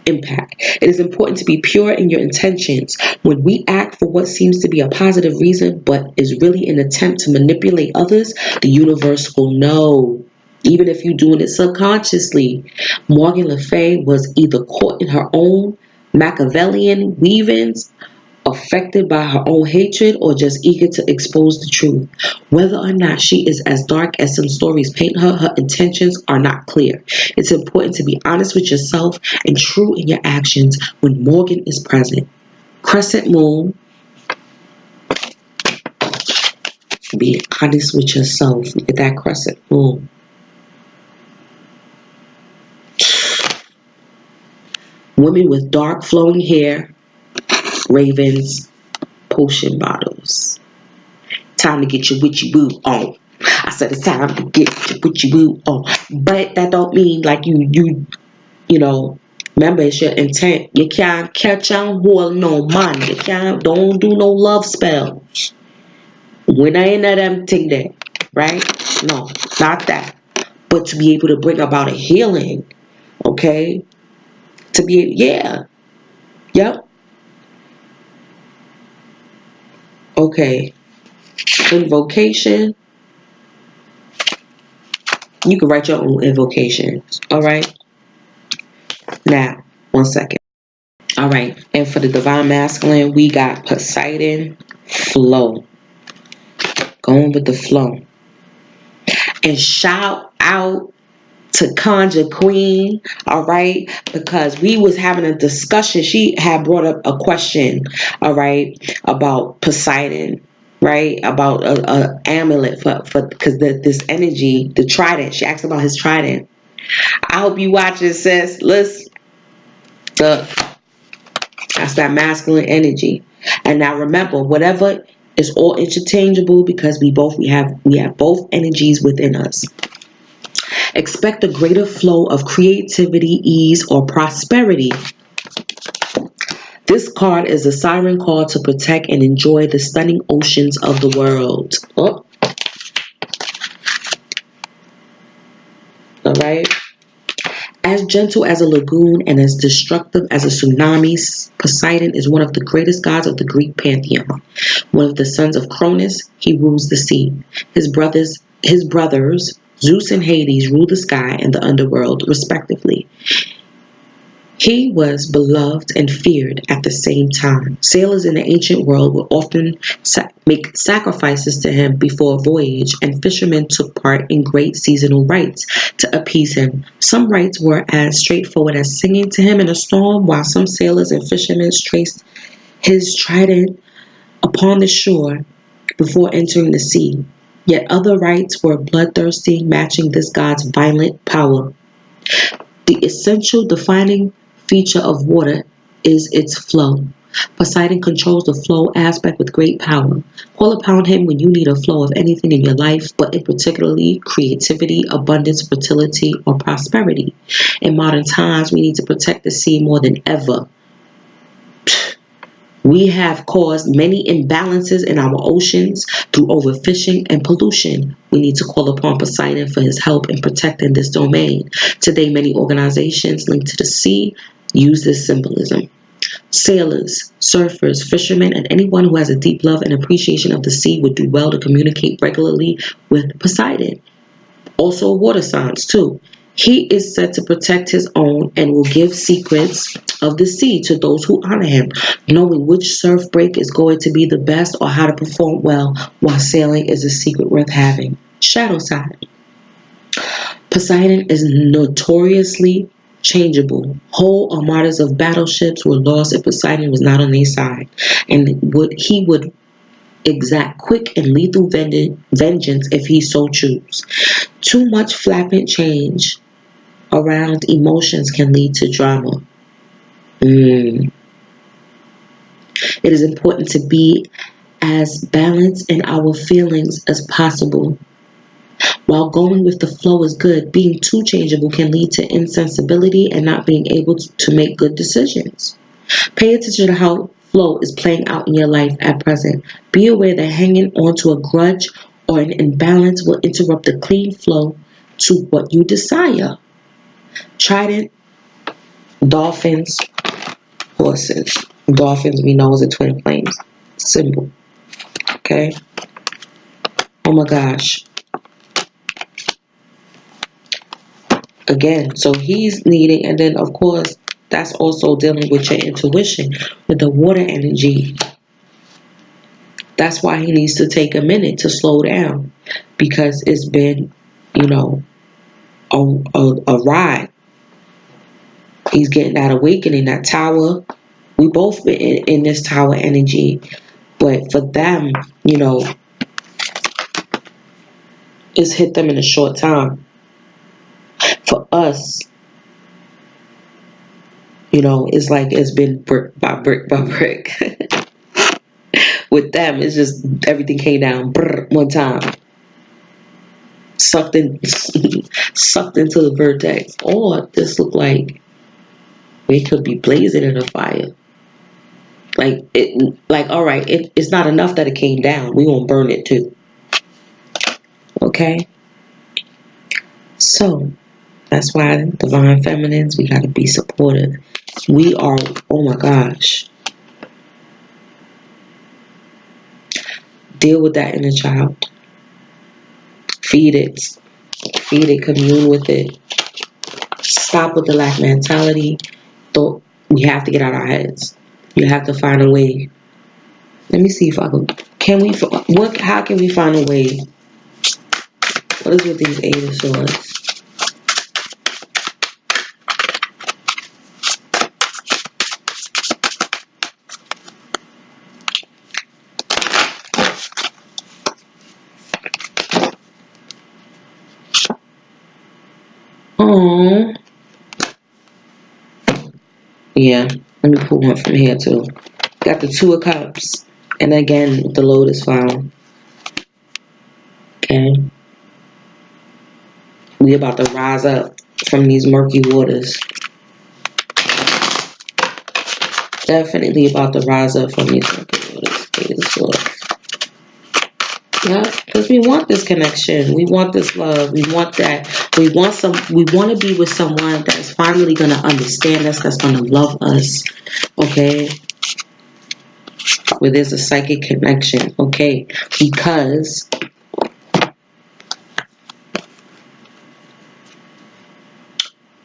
impact. It is important to be pure in your intentions. When we act for what seems to be a positive reason but is really an attempt to manipulate others, the universe will know. Even if you're doing it subconsciously. Morgan Le Fay was either caught in her own Machiavellian weavings, affected by her own hatred, or just eager to expose the truth. Whether or not she is as dark as some stories paint her, her intentions are not clear. It's important to be honest with yourself and true in your actions when Morgan is present. Crescent moon. Be honest with yourself. Look at that crescent moon. Women with dark flowing hair, ravens, potion bottles. Time to get your witchy woo on. I said it's time to get your witchy woo on. But that don't mean like you know, remember it's your intent. You can't catch on hold no man. You can't don't do no love spells. When I ain't at them thing there, right? No, not that. But to be able to bring about a healing, okay? To be, yeah. Yep. Okay. Invocation. You can write your own invocations. All right. Now, 1 second. All right. And for the divine masculine, we got Poseidon, flow. Going with the flow. And shout out to Conjure Queen, all right, because we was having a discussion. She had brought up a question, all right, about Poseidon, right, about a amulet for because this energy, the trident. She asked about his trident. I hope you watch it, sis. Listen, look, that's that masculine energy. And now remember, whatever is all interchangeable because we have both energies within us. Expect a greater flow of creativity, ease, or prosperity. This card is a siren call to protect and enjoy the stunning oceans of the world. Oh. All right. As gentle as a lagoon and as destructive as a tsunami, Poseidon is one of the greatest gods of the Greek pantheon. One of the sons of Cronus, he rules the sea. His brothers, Zeus and Hades, rule the sky and the underworld, respectively. He was beloved and feared at the same time. Sailors in the ancient world would often make sacrifices to him before a voyage, and fishermen took part in great seasonal rites to appease him. Some rites were as straightforward as singing to him in a storm, while some sailors and fishermen traced his trident upon the shore before entering the sea. Yet other rites were bloodthirsty, matching this god's violent power. The essential defining feature of water is its flow. Poseidon controls the flow aspect with great power. Call upon him when you need a flow of anything in your life, but in particularly creativity, abundance, fertility, or prosperity. In modern times, we need to protect the sea more than ever. We have caused many imbalances in our oceans through overfishing and pollution. We need to call upon Poseidon for his help in protecting this domain. Today, many organizations linked to the sea use this symbolism. Sailors, surfers, fishermen, and anyone who has a deep love and appreciation of the sea would do well to communicate regularly with Poseidon. Also water signs too. He is said to protect his own and will give secrets of the sea to those who honor him. Knowing which surf break is going to be the best or how to perform well while sailing is a secret worth having. Shadow side. Poseidon is notoriously changeable. Whole armadas of battleships were lost if Poseidon was not on their side, and he would exact quick and lethal vengeance if he so choose. Too much flappant change around emotions can lead to drama. It is important to be as balanced in our feelings as possible. While going with the flow is good, being too changeable can lead to insensibility and not being able to make good decisions. Pay attention to how flow is playing out in your life at present. Be aware that hanging on to a grudge or an imbalance will interrupt the clean flow to what you desire. Trident, dolphins, horses. Dolphins we know is a twin flames symbol. Okay? Oh my gosh. Again, so he's needing, and then of course, that's also dealing with your intuition, with the water energy. That's why he needs to take a minute to slow down, because it's been, a ride. He's getting that awakening, that tower. We both been in this tower energy, but for them, it's hit them in a short time. For us, it's like it's been brick by brick by brick. With them, it's just everything came down one time. Sucked into the vertex. Or this looked like it could be blazing in a fire. All right, it's not enough that it came down. We won't burn it too. Okay? So, that's why divine feminines, we got to be supportive. We are, oh my gosh. Deal with that inner child. Feed it. Feed it. Commune with it. Stop with the lack mentality. We have to get out of our heads. You have to find a way. Let me see if I can. How can we find a way? What is with these Eight of Swords? Oh, yeah. Let me pull one from here too. Got the Two of Cups, and again the Lotus Flower. Okay, we about to rise up from these murky waters. Definitely about to rise up from these murky waters. Eight of Swords. Yeah, because we want this connection. We want this love. We want that. We want to be with someone that's finally going to understand us, that's going to love us. Okay? Where there's a psychic connection. Okay? Because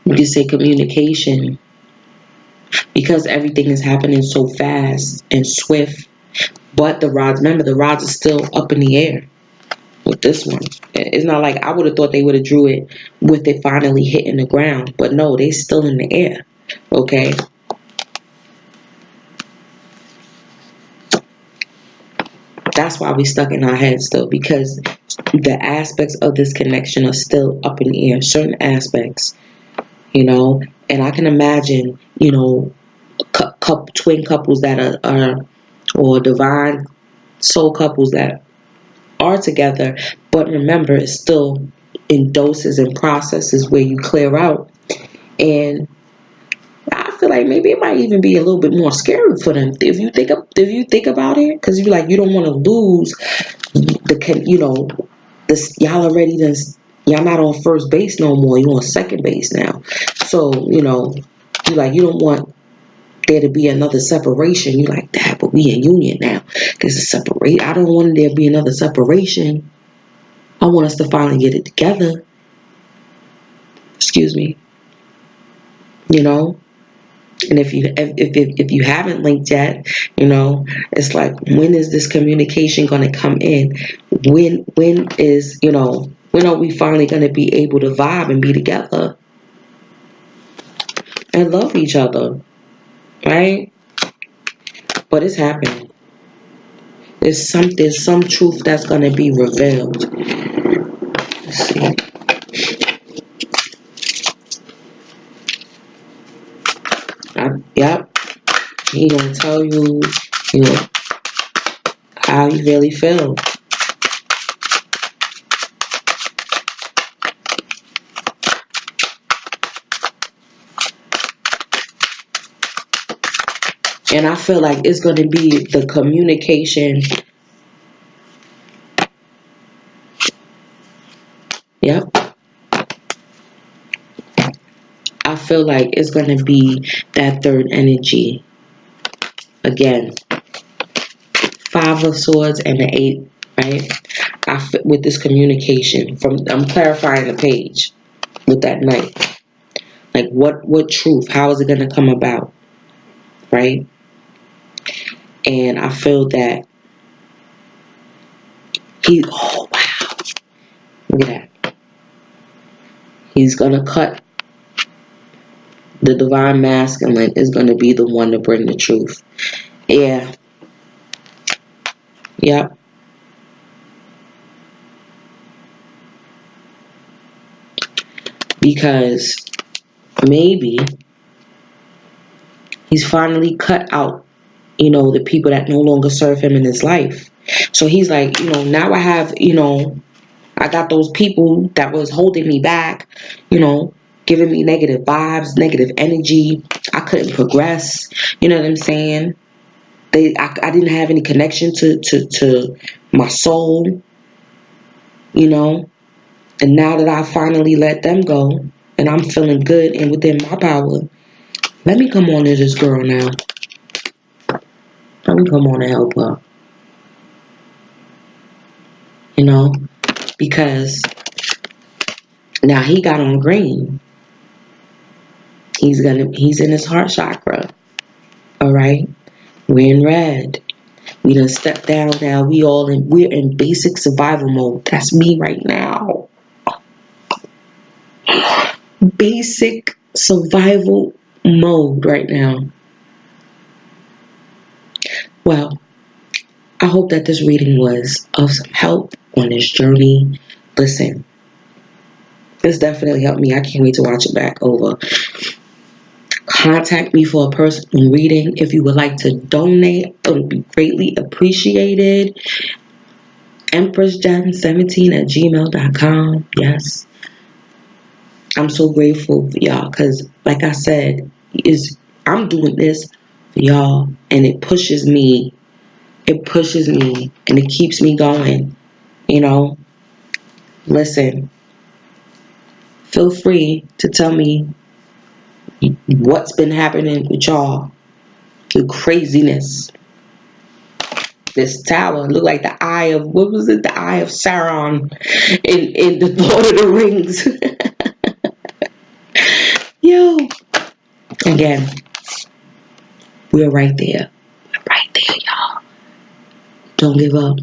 you can say communication. Because everything is happening so fast and swift. But the rods, remember, the rods are still up in the air. With this one, it's not like I would have thought they would have drew it with it finally hitting the ground, but no, they still in the air. Okay, that's why we stuck in our heads still, because the aspects of this connection are still up in the air, certain aspects, and I can imagine, twin couples that are or divine soul couples that are together, but remember, it's still in doses and processes where you clear out. And I feel like maybe it might even be a little bit more scary for them if you think about it, because you don't want to lose this. Y'all not on first base no more. You're on second base now. So you don't want there to be another separation. You like that, but we in union now. There's a separate. I don't want there to be another separation. I want us to finally get it together. Excuse me. And if you haven't linked yet, it's like, when is this communication going to come in? When are we finally going to be able to vibe and be together and love each other, right? But it's happening. There's some truth that's going to be revealed. Let's see. Yep. He gonna tell you, how you really feel. And I feel like it's gonna be the communication. Yep. I feel like it's gonna be that third energy. Again, Five of Swords and the Eight, right? With this communication, I'm clarifying the page with that Knight. Like, what truth? How is it going to come about, right? And I feel that oh wow, look at that. He's going to cut. The divine masculine is going to be the one to bring the truth. Yeah. Yep. Because maybe he's finally cut out, the people that no longer serve him in his life. So he's like, now I have, I got those people that was holding me back, giving me negative vibes, negative energy. I couldn't progress. You know what I'm saying? I didn't have any connection to my soul, And now that I finally let them go and I'm feeling good and within my power, let me come on to this girl now. Let me come on and help her. you know, because now he got on green. He's in his heart chakra. All right, we're in red. We done stepped down now. We're in basic survival mode. That's me right now. Basic survival mode right now. Well, I hope that this reading was of some help on this journey. Listen, this definitely helped me. I can't wait to watch it back over. Contact me for a personal reading. If you would like to donate, it would be greatly appreciated. EmpressGem17@gmail.com. Yes. I'm so grateful for y'all because, like I said, I'm doing this for y'all, and it pushes me. It pushes me, and it keeps me going. You know, listen. Feel free to tell me what's been happening with y'all. The craziness. This tower looked like the eye of, what was it? The eye of Sauron in the Lord of the Rings. Yo. Again, we're right there. We're right there, y'all. Don't give up.